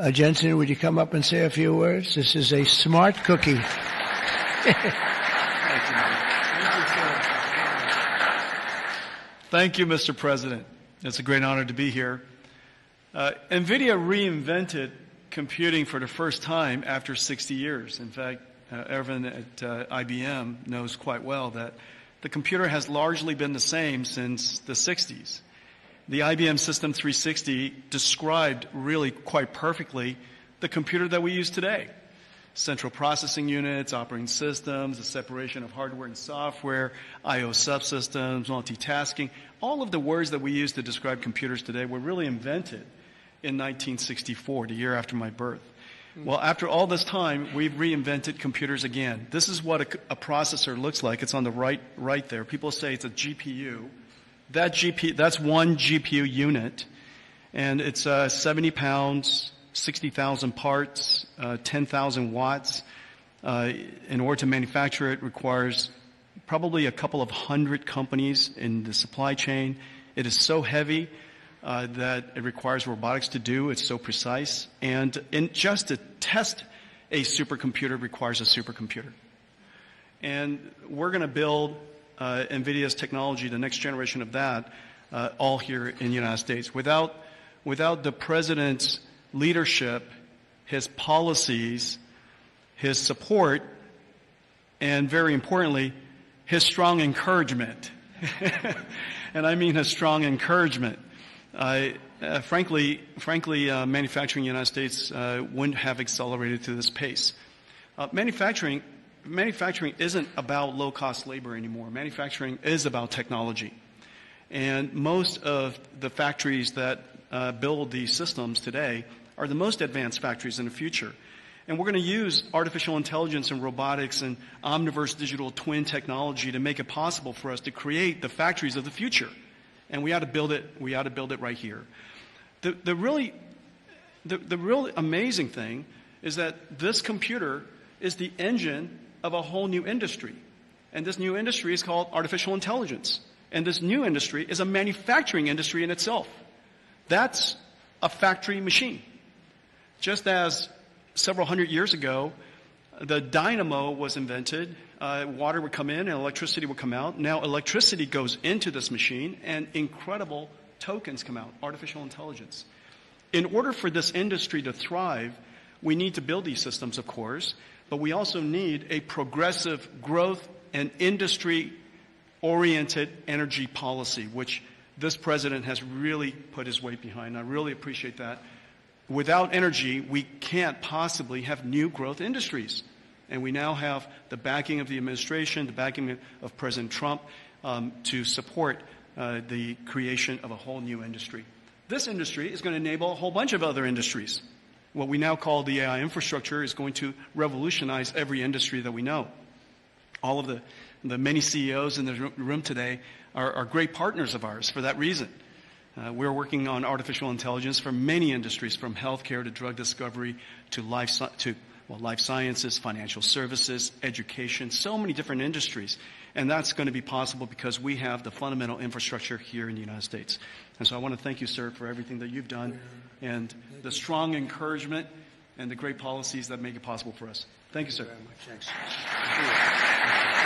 Jensen, would you come up and say a few words? This is a smart cookie. Thank you, Mr. President. It's a great honor to be here. Nvidia reinvented computing for the first time after 60 years. In fact, Ervin at IBM knows quite well that the computer has largely been the same since the 60s. The IBM System 360 described really quite perfectly the computer that we use today. Central processing units, operating systems, the separation of hardware and software, I/O subsystems, multitasking. All of the words that we use to describe computers today were really invented in 1964, the year after my birth. Well, after all this time, we've reinvented computers again. This is what a processor looks like. It's on the right there. People say it's a GPU. That's one GPU unit, and it's 70 pounds, 60,000 parts, 10,000 watts. In order to manufacture it requires probably a couple of hundred companies in the supply chain. It is so heavy that it requires robotics to do. It's so precise. And just to test a supercomputer requires a supercomputer. And we're going to build NVIDIA's technology, the next generation of that, all here in the United States. Without the President's leadership, his policies, his support, and very importantly, his strong encouragement. And I mean his strong encouragement. Frankly, manufacturing in the United States wouldn't have accelerated to this pace. Manufacturing isn't about low-cost labor anymore. Manufacturing is about technology. And most of the factories that build these systems today are the most advanced factories in the future. And we're going to use artificial intelligence and robotics and omniverse digital twin technology to make it possible for us to create the factories of the future. And we ought to build it right here. The really amazing thing is that this computer is the engine of a whole new industry. And this new industry is called artificial intelligence. And this new industry is a manufacturing industry in itself. That's a factory machine. Just as several hundred years ago, the dynamo was invented, water would come in and electricity would come out. Now electricity goes into this machine and incredible tokens come out, artificial intelligence. In order for this industry to thrive, we need to build these systems, of course, but we also need a progressive growth and industry-oriented energy policy, which this president has really put his weight behind. I really appreciate that. Without energy, we can't possibly have new growth industries. And we now have the backing of the administration, the backing of President Trump to support the creation of a whole new industry. This industry is going to enable a whole bunch of other industries. What we now call the AI infrastructure is going to revolutionize every industry that we know. All of the many CEOs in the room today are great partners of ours for that reason. We're working on artificial intelligence for many industries, from healthcare to drug discovery to life sciences, financial services, education, so many different industries. And that's going to be possible because we have the fundamental infrastructure here in the United States. And so I want to thank you, sir, for everything that you've done and the strong encouragement and the great policies that make it possible for us. Thank you, sir. Thank you very much. Thanks.